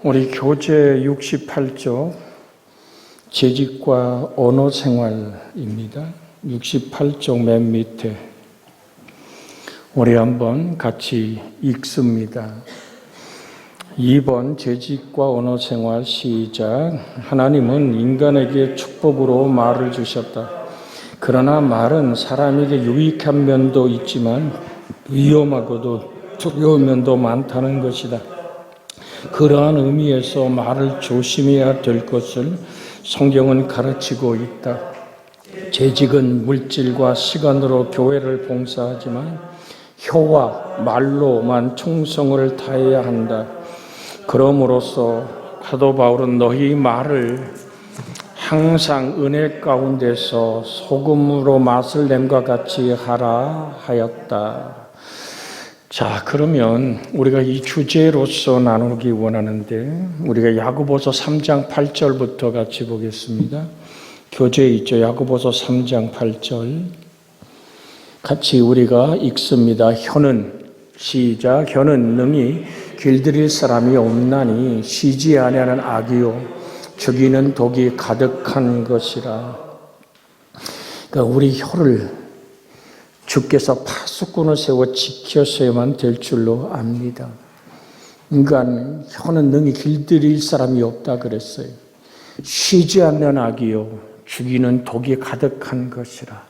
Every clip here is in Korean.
우리 교재 68쪽 재직과 언어생활입니다. 68쪽 맨 밑에 우리 한번 같이 읽습니다. 2번 재직과 언어생활 시작. 하나님은 인간에게 축복으로 말을 주셨다. 그러나 말은 사람에게 유익한 면도 있지만 위험하고도 두려운 면도 많다는 것이다. 그러한 의미에서 말을 조심해야 될 것을 성경은 가르치고 있다. 재직은 물질과 시간으로 교회를 봉사하지만 혀와 말로만 충성을 다해야 한다. 그럼으로써 사도 바울은 너희 말을 항상 은혜 가운데서 소금으로 맛을 냄과 같이 하라 하였다. 자, 그러면 우리가 이 주제로서 나누기 원하는데 우리가 야고보서 3장 8절부터 같이 보겠습니다. 교재에 있죠. 야고보서 3장 8절 같이 우리가 읽습니다. 혀는 시작. 혀는 능히 길들일 사람이 없나니 쉬지 아니하는 악이요 죽이는 독이 가득한 것이라. 그러니까 우리 혀를 주께서 파수꾼을 세워 지켜서야만 될 줄로 압니다. 인간 혀는 능히 길들일 사람이 없다 그랬어요. 쉬지 않는 악이요 죽이는 독이 가득한 것이라.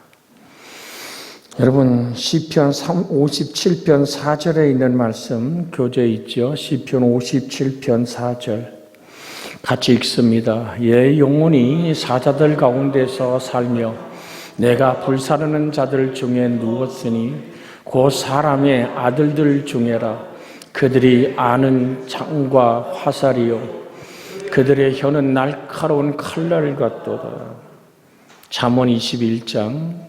여러분 시편 57편 4절에 있는 말씀 교재에 있죠. 시편 57편 4절 같이 읽습니다. 예, 영혼이 사자들 가운데서 살며 내가 불사르는 자들 중에 누웠으니 곧 사람의 아들들 중에라. 그들이 아는 창과 화살이요 그들의 혀는 날카로운 칼날 같도다. 잠언 21장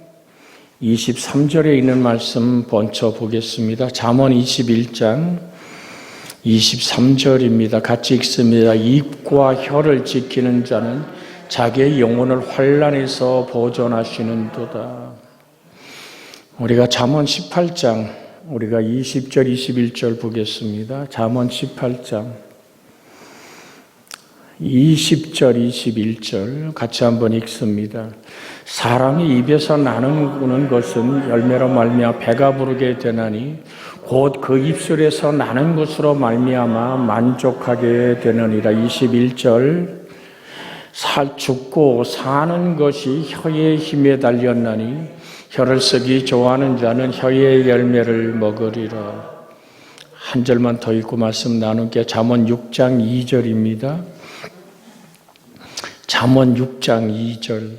23절에 있는 말씀 번쳐 보겠습니다. 잠언 21장 23절입니다. 같이 읽습니다. 입과 혀를 지키는 자는 자기의 영혼을 환난에서 보존하시는도다. 우리가 잠언 18장 우리가 20절 21절 보겠습니다. 잠언 18장 20절 21절 같이 한번 읽습니다. 사람이 입에서 나는 것은 열매로 말미암아 배가 부르게 되나니 곧 그 입술에서 나는 것으로 말미암아 만족하게 되느니라. 21절 죽고 사는 것이 혀의 힘에 달렸나니 혀를 쓰기 좋아하는 자는 혀의 열매를 먹으리라. 한 절만 더 읽고 말씀 나눌게. 잠언 6장 2절입니다. 잠언 6장 2절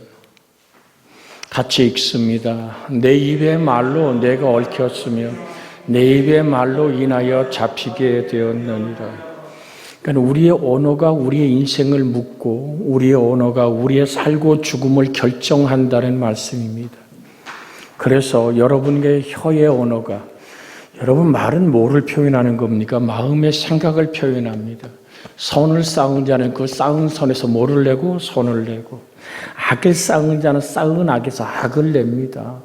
같이 읽습니다. 내 입의 말로 내가 얽혔으며 내 입의 말로 인하여 잡히게 되었느니라. 그러니까 우리의 언어가 우리의 인생을 묻고 우리의 언어가 우리의 살고 죽음을 결정한다는 말씀입니다. 그래서 여러분의 혀의 언어가 여러분 말은 뭐를 표현하는 겁니까? 마음의 생각을 표현합니다. 선을 쌓은 자는 그 쌓은 선에서 뭐를 내고 손을 내고 악을 쌓은 자는 쌓은 악에서 악을 냅니다.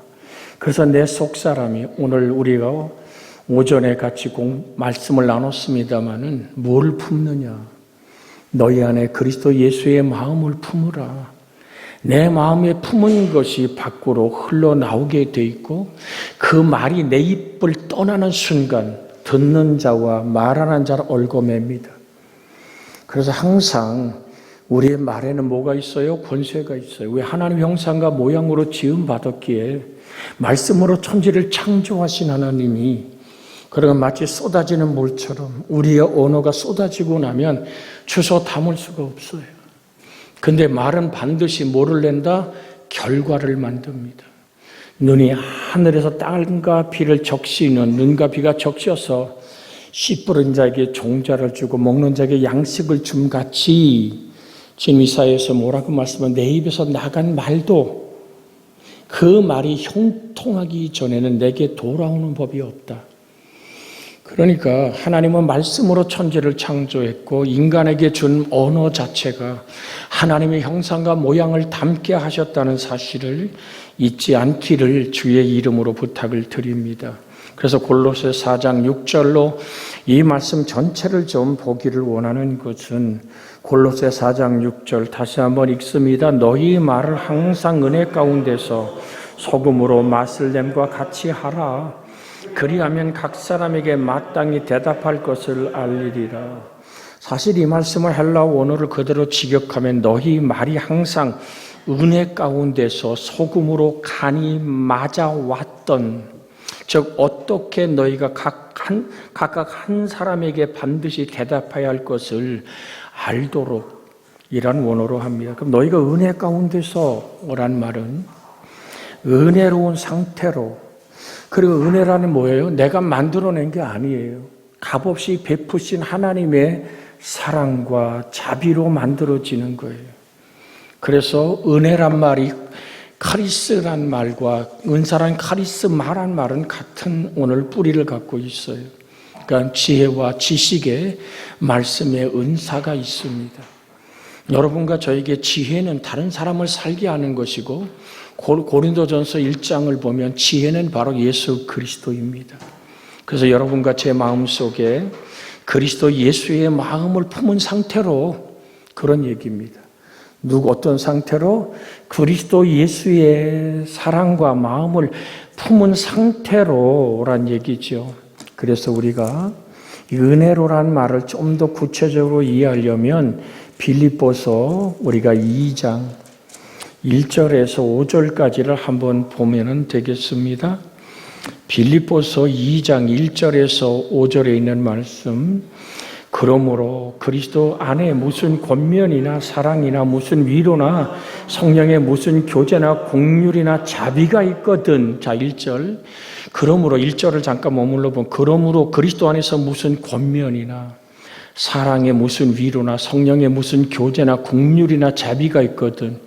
그래서 내 속사람이 오늘 우리가 오전에 같이 말씀을 나눴습니다마는 뭘 품느냐? 너희 안에 그리스도 예수의 마음을 품으라. 내 마음에 품은 것이 밖으로 흘러나오게 돼 있고 그 말이 내 입을 떠나는 순간 듣는 자와 말하는 자를 얽어맵니다. 그래서 항상 우리의 말에는 뭐가 있어요? 권세가 있어요. 왜 하나님 형상과 모양으로 지음받았기에 말씀으로 천지를 창조하신 하나님이 그러면 마치 쏟아지는 물처럼 우리의 언어가 쏟아지고 나면 주워 담을 수가 없어요. 근데 말은 반드시 뭐를 낸다? 결과를 만듭니다. 눈이 하늘에서 땅과 비를 적시는 눈과 비가 적셔서 씨 뿌린 자에게 종자를 주고 먹는 자에게 양식을 줌같이 지금 이사야에서 뭐라고 말씀하면 내 입에서 나간 말도 그 말이 형통하기 전에는 내게 돌아오는 법이 없다. 그러니까 하나님은 말씀으로 천지를 창조했고 인간에게 준 언어 자체가 하나님의 형상과 모양을 담게 하셨다는 사실을 잊지 않기를 주의 이름으로 부탁을 드립니다. 그래서 골로새 4장 6절로 이 말씀 전체를 좀 보기를 원하는 것은 골로새 4장 6절 다시 한번 읽습니다. 너희 말을 항상 은혜 가운데서 소금으로 맛을 냄과 같이 하라. 그리하면 각 사람에게 마땅히 대답할 것을 알리리라. 사실 이 말씀을 헬라어 원어를 그대로 직역하면 너희 말이 항상 은혜 가운데서 소금으로 간이 맞아왔던, 즉 어떻게 너희가 각각 한 사람에게 반드시 대답해야 할 것을 알도록 이란 원어로 합니다. 그럼 너희가 은혜 가운데서란 말은 은혜로운 상태로, 그리고 은혜라는 뭐예요? 내가 만들어낸 게 아니에요. 값없이 베푸신 하나님의 사랑과 자비로 만들어지는 거예요. 그래서 은혜란 말이 카리스란 말과 은사란 카리스마란 말은 같은 오늘 뿌리를 갖고 있어요. 그러니까 지혜와 지식의 말씀의 은사가 있습니다. 여러분과 저에게 지혜는 다른 사람을 살게 하는 것이고, 고린도전서 1장을 보면 지혜는 바로 예수 그리스도입니다. 그래서 여러분과 제 마음속에 그리스도 예수의 마음을 품은 상태로, 그런 얘기입니다. 어떤 상태로? 그리스도 예수의 사랑과 마음을 품은 상태로란 얘기죠. 그래서 우리가 은혜로란 말을 좀 더 구체적으로 이해하려면 빌립보서 우리가 2장 1절에서 5절까지를 한번 보면 되겠습니다. 빌립보서 2장 1절에서 5절에 있는 말씀. 그러므로 그리스도 안에 무슨 권면이나 사랑이나 무슨 위로나 성령의 무슨 교제나 공률이나 자비가 있거든. 자, 1절. 그러므로 1절을 잠깐 머물러 보면, 그러므로 그리스도 안에서 무슨 권면이나 사랑의 무슨 위로나 성령의 무슨 교제나 공률이나 자비가 있거든.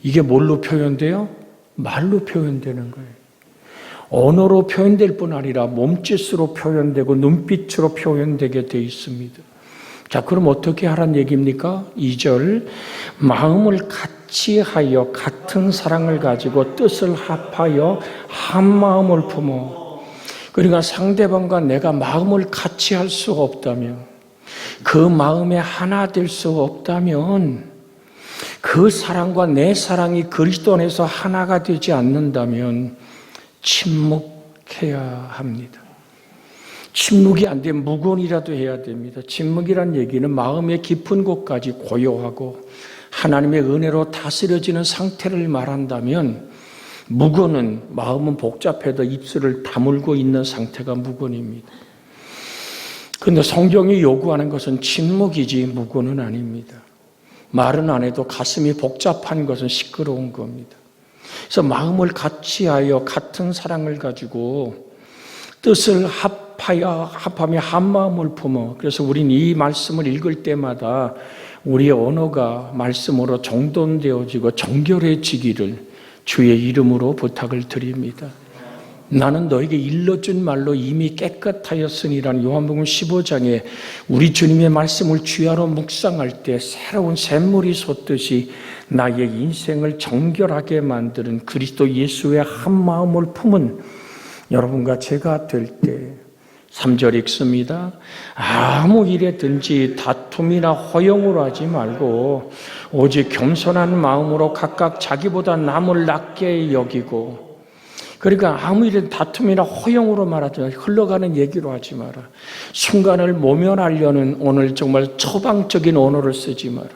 이게 뭘로 표현돼요? 말로 표현되는 거예요. 언어로 표현될 뿐 아니라 몸짓으로 표현되고 눈빛으로 표현되게 돼 있습니다. 자, 그럼 어떻게 하란 얘기입니까? 2절. 마음을 같이 하여 같은 사랑을 가지고 뜻을 합하여 한 마음을 품어. 그러니까 상대방과 내가 마음을 같이 할 수가 없다면, 그 마음에 하나 될 수가 없다면, 그 사랑과 내 사랑이 그리스도 안에서 하나가 되지 않는다면 침묵해야 합니다. 침묵이 안 되면 묵언이라도 해야 됩니다. 침묵이란 얘기는 마음의 깊은 곳까지 고요하고 하나님의 은혜로 다스려지는 상태를 말한다면, 묵언은 마음은 복잡해도 입술을 다물고 있는 상태가 묵언입니다. 그런데 성경이 요구하는 것은 침묵이지 묵언은 아닙니다. 말은 안 해도 가슴이 복잡한 것은 시끄러운 겁니다. 그래서 마음을 같이 하여 같은 사랑을 가지고 뜻을 합하며 한 마음을 품어. 그래서 우린 이 말씀을 읽을 때마다 우리의 언어가 말씀으로 정돈되어지고 정결해지기를 주의 이름으로 부탁을 드립니다. 나는 너에게 일러준 말로 이미 깨끗하였으니라는 요한복음 15장에 우리 주님의 말씀을 주야로 묵상할 때 새로운 샘물이 솟듯이 나의 인생을 정결하게 만드는 그리스도 예수의 한 마음을 품은 여러분과 제가 될 때, 3절 읽습니다. 아무 일에든지 다툼이나 허용으로 하지 말고 오직 겸손한 마음으로 각각 자기보다 남을 낮게 여기고. 그러니까 아무 일에 다툼이나 허용으로 말하지 마라. 흘러가는 얘기로 하지 마라. 순간을 모면하려는 오늘 정말 처방적인 언어를 쓰지 마라.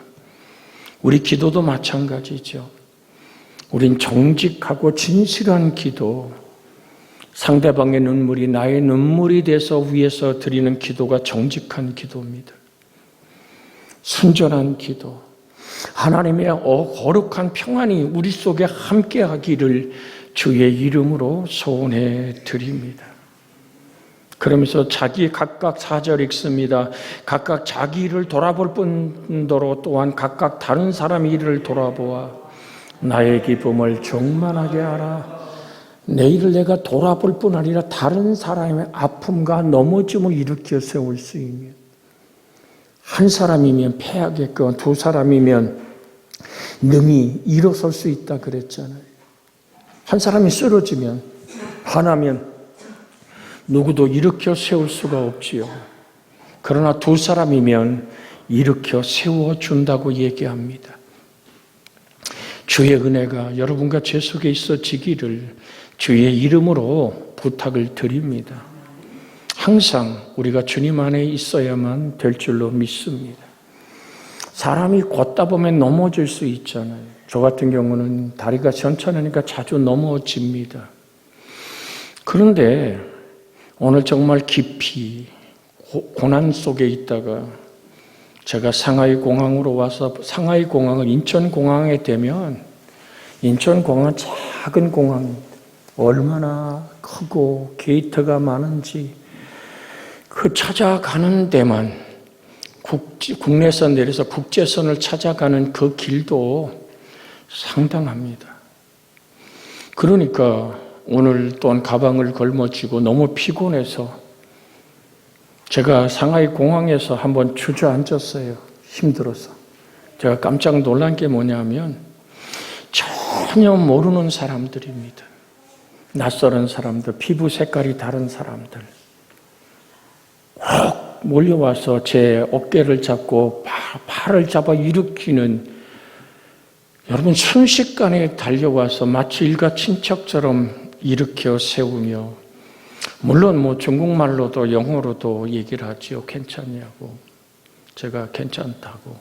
우리 기도도 마찬가지죠. 우린 정직하고 진실한 기도, 상대방의 눈물이 나의 눈물이 돼서 위에서 드리는 기도가 정직한 기도입니다. 순전한 기도, 하나님의 거룩한 평안이 우리 속에 함께하기를 주의 이름으로 소원해 드립니다. 그러면서 각각 4절 읽습니다. 각각 자기 일을 돌아볼 뿐더러 또한 각각 다른 사람 일을 돌아보아 나의 기쁨을 충만하게 하라. 내 일을 내가 돌아볼 뿐 아니라 다른 사람의 아픔과 넘어짐을 일으켜 세울 수 있는, 한 사람이면 패하게끔 두 사람이면 능히 일어설 수 있다 그랬잖아요. 한 사람이 쓰러지면, 하나면 누구도 일으켜 세울 수가 없지요. 그러나 두 사람이면 일으켜 세워준다고 얘기합니다. 주의 은혜가 여러분과 제 속에 있어지기를 주의 이름으로 부탁을 드립니다. 항상 우리가 주님 안에 있어야만 될 줄로 믿습니다. 사람이 걷다 보면 넘어질 수 있잖아요. 저 같은 경우는 다리가 편찮으니까 자주 넘어집니다. 그런데 오늘 정말 깊이 고난 속에 있다가 제가 상하이 공항으로 와서 상하이 공항을 인천공항에 되면 인천공항은 작은 공항입니다. 얼마나 크고 게이트가 많은지 그 찾아가는 데만 국내선 내려서 국제선을 찾아가는 그 길도 상당합니다. 그러니까 오늘 또한 가방을 걸머쥐고 너무 피곤해서 제가 상하이 공항에서 한번 주저앉았어요. 힘들어서. 제가 깜짝 놀란 게 뭐냐면 전혀 모르는 사람들입니다. 낯설은 사람들, 피부 색깔이 다른 사람들. 확 몰려와서 제 어깨를 잡고 팔을 잡아 일으키는, 여러분 순식간에 달려와서 마치 일가 친척처럼 일으켜 세우며, 물론 중국말로도 영어로도 얘기를 하지요. 괜찮냐고. 제가 괜찮다고.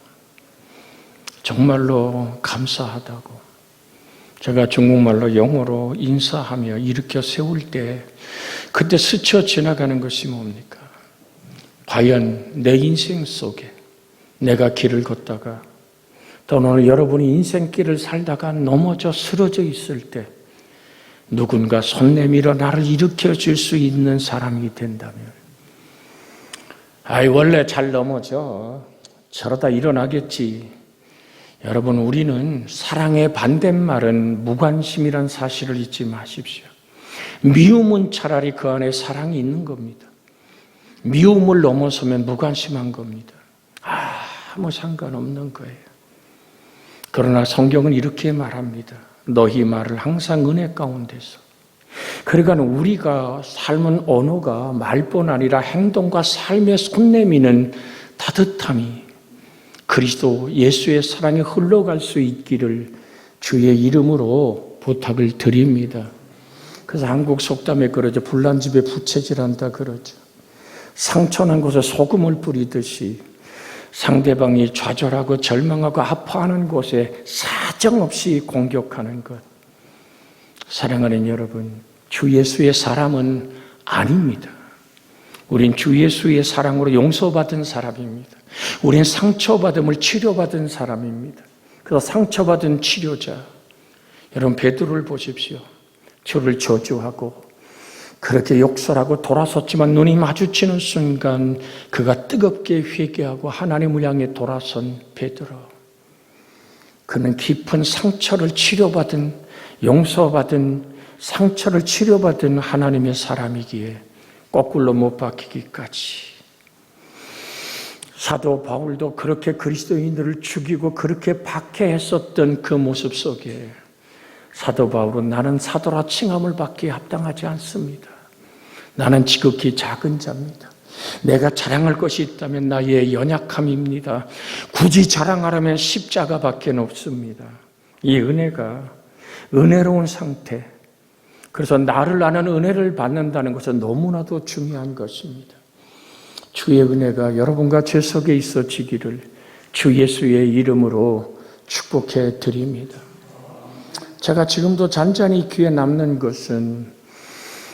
정말로 감사하다고. 제가 중국말로 영어로 인사하며 일으켜 세울 때 그때 스쳐 지나가는 것이 뭡니까? 과연 내 인생 속에 내가 길을 걷다가 또는 여러분이 인생길을 살다가 넘어져 쓰러져 있을 때 누군가 손 내밀어 나를 일으켜 줄 수 있는 사람이 된다면, 원래 잘 넘어져. 저러다 일어나겠지. 여러분, 우리는 사랑의 반대말은 무관심이란 사실을 잊지 마십시오. 미움은 차라리 그 안에 사랑이 있는 겁니다. 미움을 넘어서면 무관심한 겁니다. 아무 상관없는 거예요. 그러나 성경은 이렇게 말합니다. 너희 말을 항상 은혜 가운데서. 그러니까 우리가 삶은 언어가 말뿐 아니라 행동과 삶에 손 내미는 따뜻함이 그리스도 예수의 사랑이 흘러갈 수 있기를 주의 이름으로 부탁을 드립니다. 그래서 한국 속담에 그러죠. 불난 집에 부채질한다 그러죠. 상처난 곳에 소금을 뿌리듯이 상대방이 좌절하고 절망하고 아파하는 곳에 사정없이 공격하는 것. 사랑하는 여러분, 주 예수의 사람은 아닙니다. 우린 주 예수의 사랑으로 용서받은 사람입니다. 우린 상처받음을 치료받은 사람입니다. 그래서 상처받은 치료자. 여러분, 베드로를 보십시오. 주를 저주하고 그렇게 욕설하고 돌아섰지만 눈이 마주치는 순간 그가 뜨겁게 회개하고 하나님을 향해 돌아선 베드로. 그는 깊은 상처를 치료받은, 용서받은, 상처를 치료받은 하나님의 사람이기에 거꾸로 못 박히기까지. 사도 바울도 그렇게 그리스도인들을 죽이고 그렇게 박해했었던 그 모습 속에 사도 바울은 나는 사도라 칭함을 받기에 합당하지 않습니다. 나는 지극히 작은 자입니다. 내가 자랑할 것이 있다면 나의 연약함입니다. 굳이 자랑하라면 십자가밖에 없습니다. 이 은혜가 은혜로운 상태, 그래서 나를 아는 은혜를 받는다는 것은 너무나도 중요한 것입니다. 주의 은혜가 여러분과 제 속에 있어지기를 주 예수의 이름으로 축복해 드립니다. 제가 지금도 잔잔히 귀에 남는 것은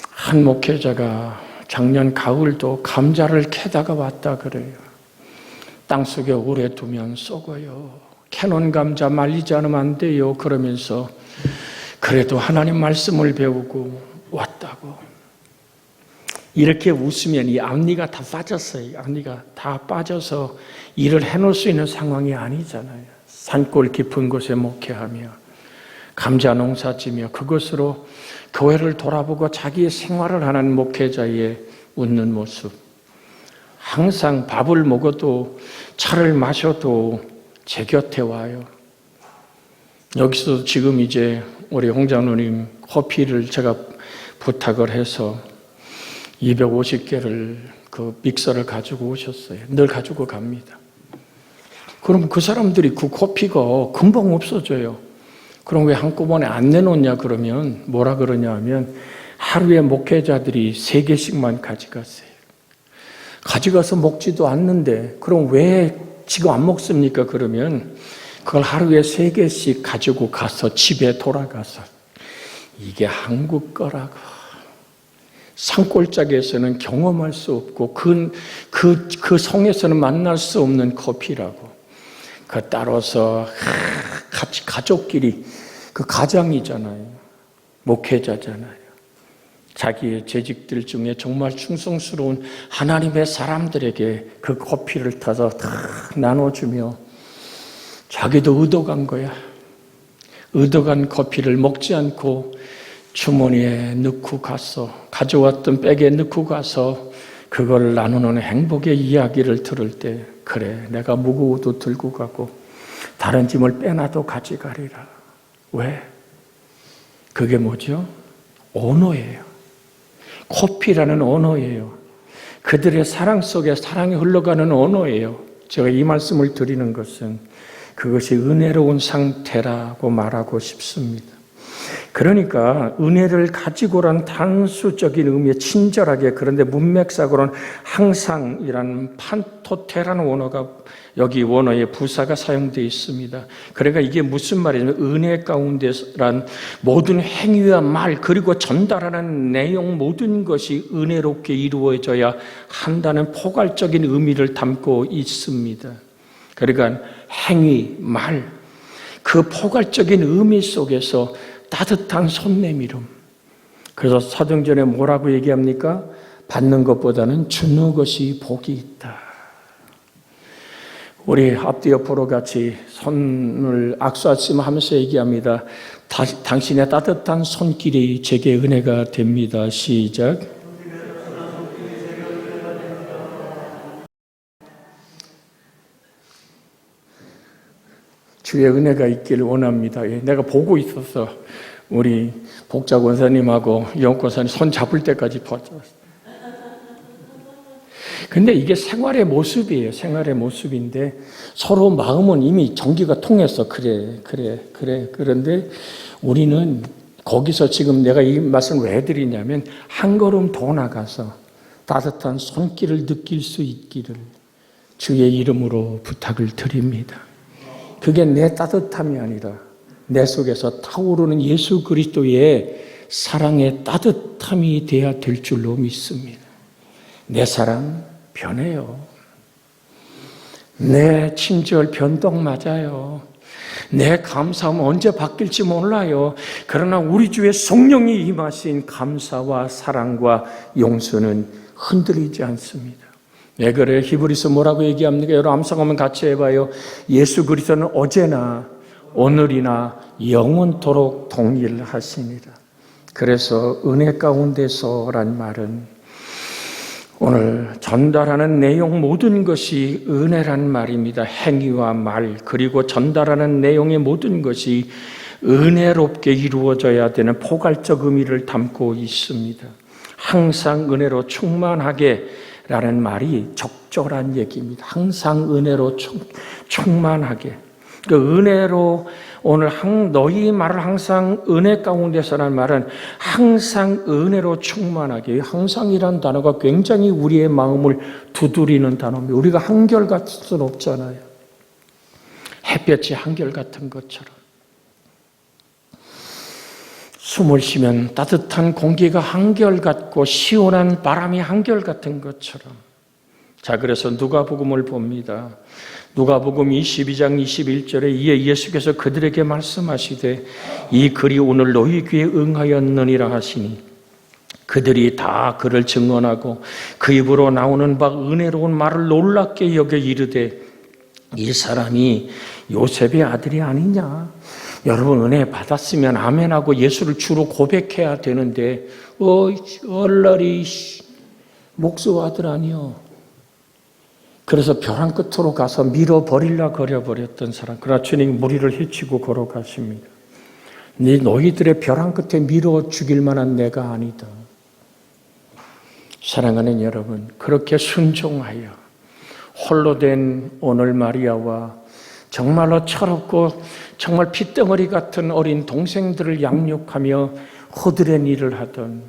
한 목회자가 작년 가을도 감자를 캐다가 왔다 그래요. 땅속에 오래 두면 썩어요. 캐놓은 감자 말리지 않으면 안 돼요. 그러면서 그래도 하나님 말씀을 배우고 왔다고. 이렇게 웃으면 이 앞니가 다 빠졌어요. 앞니가 다 빠져서 일을 해놓을 수 있는 상황이 아니잖아요. 산골 깊은 곳에 목회하며 감자 농사 지며 그것으로 교회를 돌아보고 자기의 생활을 하는 목회자의 웃는 모습. 항상 밥을 먹어도 차를 마셔도 제 곁에 와요. 여기서 지금 이제 우리 홍 장로님 커피를 제가 부탁을 해서 250개를 그 믹서를 가지고 오셨어요. 늘 가지고 갑니다. 그럼 그 사람들이 그 커피가 금방 없어져요. 그럼 왜 한꺼번에 안 내놓냐 그러면 뭐라 그러냐 하면 하루에 목회자들이 3개씩만 가져갔어요. 가져가서 먹지도 않는데 그럼 왜 지금 안 먹습니까? 그러면 그걸 하루에 3개씩 가지고 가서 집에 돌아가서 이게 한국 거라고 산골짜기에서는 경험할 수 없고 그 성에서는 만날 수 없는 커피라고 그 따라서 같이 가족끼리 그 가장이잖아요. 목회자잖아요. 자기의 재직들 중에 정말 충성스러운 하나님의 사람들에게 그 커피를 타서 다 나눠주며 자기도 의도간 거야. 의도간 커피를 먹지 않고 주머니에 넣고 가서 가져왔던 백에 넣고 가서 그걸 나누는 행복의 이야기를 들을 때 그래 내가 무거워도 들고 가고 다른 짐을 빼놔도 가져가리라. 왜? 그게 뭐죠? 언어예요. 커피라는 언어예요. 그들의 사랑 속에 사랑이 흘러가는 언어예요. 제가 이 말씀을 드리는 것은 그것이 은혜로운 상태라고 말하고 싶습니다. 그러니까 은혜를 가지고란 단수적인 의미에 친절하게 그런데 문맥상으로는 항상이라는 판토테라는 원어가 여기 원어의 부사가 사용되어 있습니다. 그러니까 이게 무슨 말이냐면 은혜 가운데란 모든 행위와 말 그리고 전달하는 내용 모든 것이 은혜롭게 이루어져야 한다는 포괄적인 의미를 담고 있습니다. 그러니까 행위, 말, 그 포괄적인 의미 속에서 따뜻한 손 내밀음. 그래서 사도행전에 뭐라고 얘기합니까? 받는 것보다는 주는 것이 복이 있다. 우리 앞뒤 옆으로 같이 손을 악수하시면서 얘기합니다. 당신의 따뜻한 손길이 제게 은혜가 됩니다. 시작. 주의 은혜가 있기를 원합니다. 내가 보고 있었어. 우리 복자 권사님하고 영 권사님 손 잡을 때까지 봤었어요. 근데 이게 생활의 모습이에요. 생활의 모습인데 서로 마음은 이미 전기가 통해서 그래. 그런데 우리는 거기서 지금 내가 이 말씀을 왜 드리냐면 한 걸음 더 나가서 따뜻한 손길을 느낄 수 있기를 주의 이름으로 부탁을 드립니다. 그게 내 따뜻함이 아니라 내 속에서 타오르는 예수 그리스도의 사랑의 따뜻함이 돼야 될 줄로 믿습니다. 내 사랑 변해요. 내 친절 변동 맞아요. 내 감사함 언제 바뀔지 몰라요. 그러나 우리 주의 성령이 임하신 감사와 사랑과 용서는 흔들리지 않습니다. 네, 그래. 히브리서 뭐라고 얘기합니까? 여러분 암송하면 같이 해봐요. 예수 그리스도는 어제나 오늘이나 영원토록 동일하시니라. 그래서 은혜 가운데서란 말은 오늘 전달하는 내용 모든 것이 은혜란 말입니다. 행위와 말 그리고 전달하는 내용의 모든 것이 은혜롭게 이루어져야 되는 포괄적 의미를 담고 있습니다. 항상 은혜로 충만하게 라는 말이 적절한 얘기입니다. 항상 은혜로 충만하게. 그 은혜로 오늘 너희 말을 항상 은혜 가운데서라는 말은 항상 은혜로 충만하게. 항상이란 단어가 굉장히 우리의 마음을 두드리는 단어입니다. 우리가 한결같을 수는 없잖아요. 햇볕이 한결같은 것처럼. 숨을 쉬면 따뜻한 공기가 한결같고 시원한 바람이 한결같은 것처럼. 자, 그래서 누가복음을 봅니다. 누가복음 22장 21절에 이에 예수께서 그들에게 말씀하시되 이 글이 오늘 너희 귀에 응하였느니라 하시니 그들이 다 그를 증언하고 그 입으로 나오는 바 은혜로운 말을 놀랍게 여겨 이르되 이 사람이 요셉의 아들이 아니냐. 여러분 은혜 받았으면 아멘하고 예수를 주로 고백해야 되는데 얼라리 목수 아들 아니요. 그래서 벼랑 끝으로 가서 밀어버리려 거려버렸던 사람. 그러나 주님 무리를 헤치고 걸어가십니다. 너희들의 벼랑 끝에 밀어 죽일 만한 내가 아니다. 사랑하는 여러분, 그렇게 순종하여 홀로 된 오늘 마리아와 정말로 철없고 정말 핏덩어리 같은 어린 동생들을 양육하며 허드렛 일을 하던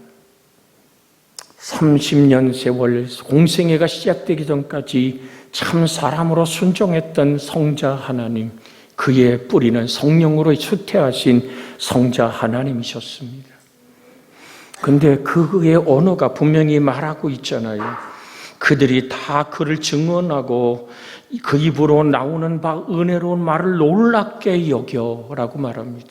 30년 세월 공생애가 시작되기 전까지 참 사람으로 순종했던 성자 하나님, 그의 뿌리는 성령으로 수태하신 성자 하나님이셨습니다. 근데 그의 언어가 분명히 말하고 있잖아요. 그들이 다 그를 증언하고 그 입으로 나오는 바 은혜로운 말을 놀랍게 여겨라고 말합니다.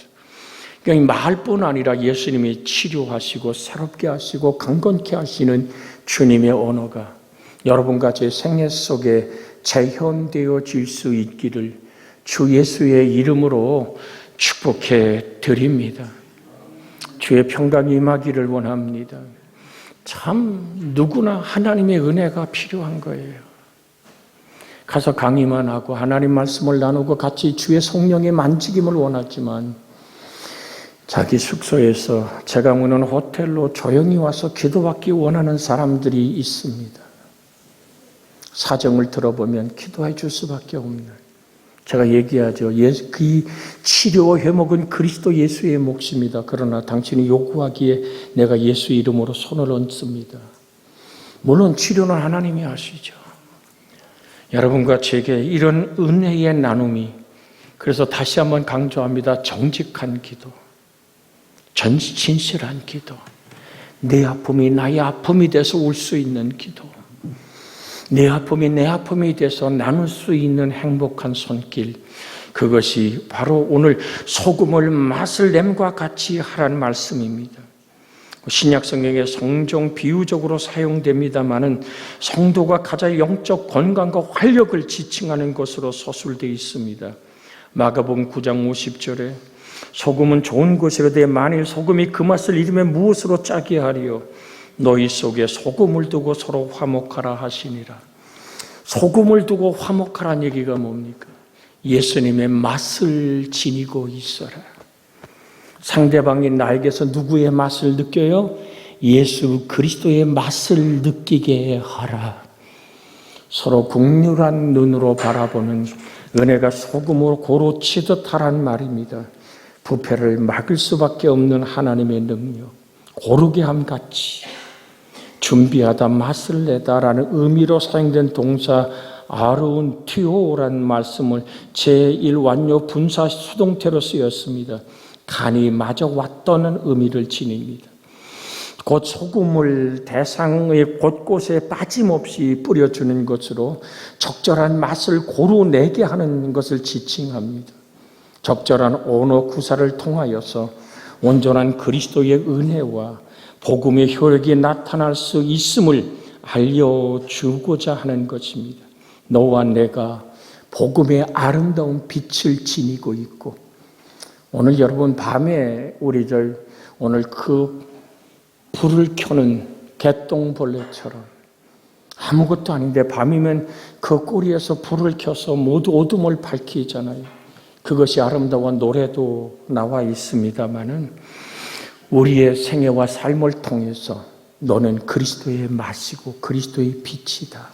그러니까 말뿐 아니라 예수님이 치료하시고 새롭게 하시고 강건케 하시는 주님의 언어가 여러분과 제 생애 속에 재현되어질 수 있기를 주 예수의 이름으로 축복해 드립니다. 주의 평강이 임하기를 원합니다. 참 누구나 하나님의 은혜가 필요한 거예요. 가서 강의만 하고 하나님 말씀을 나누고 같이 주의 성령의 만지김을 원하지만 자기 숙소에서 제가 묵는 호텔로 조용히 와서 기도받기 원하는 사람들이 있습니다. 사정을 들어보면 기도해 줄 수밖에 없는, 제가 얘기하죠. 그 치료와 회복은 그리스도 예수의 몫입니다. 그러나 당신이 요구하기에 내가 예수 이름으로 손을 얹습니다. 물론 치료는 하나님이 하시죠. 여러분과 제게 이런 은혜의 나눔이, 그래서 다시 한번 강조합니다. 정직한 기도, 진실한 기도, 내 아픔이 나의 아픔이 돼서 울 수 있는 기도, 내 아픔이 내 아픔이 돼서 나눌 수 있는 행복한 손길, 그것이 바로 오늘 소금을 맛을 냄과 같이 하라는 말씀입니다. 신약 성경에 성종 비유적으로 사용됩니다마는 성도가 가장 영적 건강과 활력을 지칭하는 것으로 서술되어 있습니다. 마가복음 9장 50절에 소금은 좋은 것이로되 만일 소금이 그 맛을 잃으면 무엇으로 짜게 하리요? 너희 속에 소금을 두고 서로 화목하라 하시니라. 소금을 두고 화목하라는 얘기가 뭡니까? 예수님의 맛을 지니고 있어라. 상대방이 나에게서 누구의 맛을 느껴요? 예수 그리스도의 맛을 느끼게 하라. 서로 국률한 눈으로 바라보는 은혜가 소금으로 고루 치듯 하란 말입니다. 부패를 막을 수밖에 없는 하나님의 능력, 고르게 함같이 준비하다, 맛을 내다라는 의미로 사용된 동사 아르운 티오라는 말씀을 제1완료 분사 수동태로 쓰였습니다. 간이 마저 왔다는 의미를 지닙니다. 곧 소금을 대상의 곳곳에 빠짐없이 뿌려주는 것으로 적절한 맛을 고루 내게 하는 것을 지칭합니다. 적절한 언어 구사를 통하여서 온전한 그리스도의 은혜와 복음의 효력이 나타날 수 있음을 알려주고자 하는 것입니다. 너와 내가 복음의 아름다운 빛을 지니고 있고, 오늘 여러분 밤에 오늘 그 불을 켜는 개똥벌레처럼 아무것도 아닌데 밤이면 그 꼬리에서 불을 켜서 모두 어둠을 밝히잖아요. 그것이 아름다운 노래도 나와 있습니다마는 우리의 생애와 삶을 통해서 너는 그리스도의 맛이고 그리스도의 빛이다.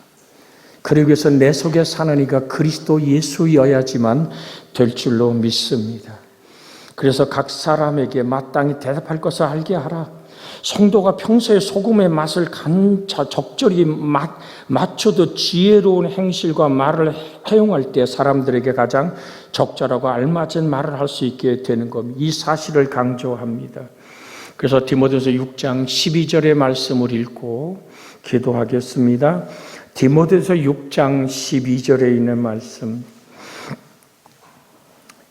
그러기 위해서 내 속에 사는 이가 그리스도 예수여야지만 될 줄로 믿습니다. 그래서 각 사람에게 마땅히 대답할 것을 알게 하라. 성도가 평소에 소금의 맛을 적절히 맞추듯 지혜로운 행실과 말을 해용할 때 사람들에게 가장 적절하고 알맞은 말을 할 수 있게 되는 겁니다. 이 사실을 강조합니다. 그래서 디모데후서 6장 12절의 말씀을 읽고 기도하겠습니다. 디모데후서 6장 12절에 있는 말씀,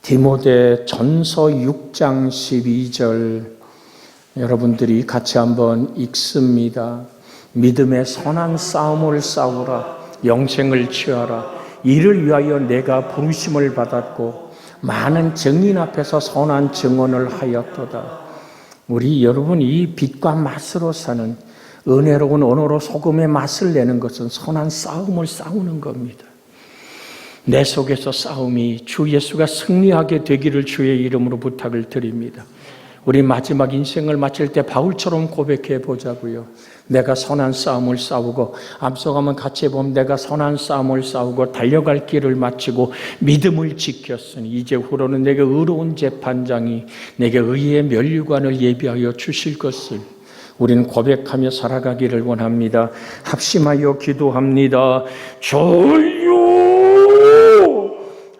디모데 전서 6장 12절 여러분들이 같이 한번 읽습니다. 믿음의 선한 싸움을 싸우라. 영생을 취하라. 이를 위하여 내가 부르심을 받았고 많은 증인 앞에서 선한 증언을 하였도다. 우리 여러분, 이 빛과 맛으로 사는 은혜로운 언어로 소금의 맛을 내는 것은 선한 싸움을 싸우는 겁니다. 내 속에서 싸움이 주 예수가 승리하게 되기를 주의 이름으로 부탁을 드립니다. 우리 마지막 인생을 마칠 때 바울처럼 고백해 보자고요. 내가 선한 싸움을 싸우고, 앞서가면 같이 보면 내가 선한 싸움을 싸우고 달려갈 길을 마치고 믿음을 지켰으니 이제후로는 내게 의로운 재판장이 내게 의의 면류관을 예비하여 주실 것을 우리는 고백하며 살아가기를 원합니다. 합심하여 기도합니다. 주여,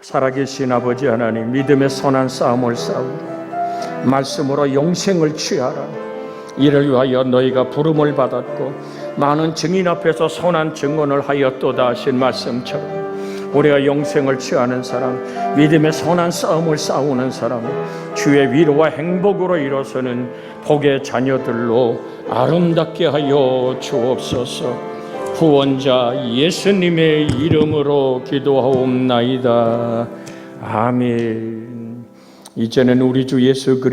살아계신 아버지 하나님, 믿음의 선한 싸움을 싸우고 말씀으로 영생을 취하라. 이를 위하여 너희가 부름을 받았고 많은 증인 앞에서 선한 증언을 하였도다 하신 말씀처럼 우리가 영생을 취하는 사람, 믿음의 선한 싸움을 싸우는 사람, 주의 위로와 행복으로 일어서는 복의 자녀들로 아름답게 하여 주옵소서. 후원자 예수님의 이름으로 기도하옵나이다. 아멘. 이제는 우리 주 예수 그리스도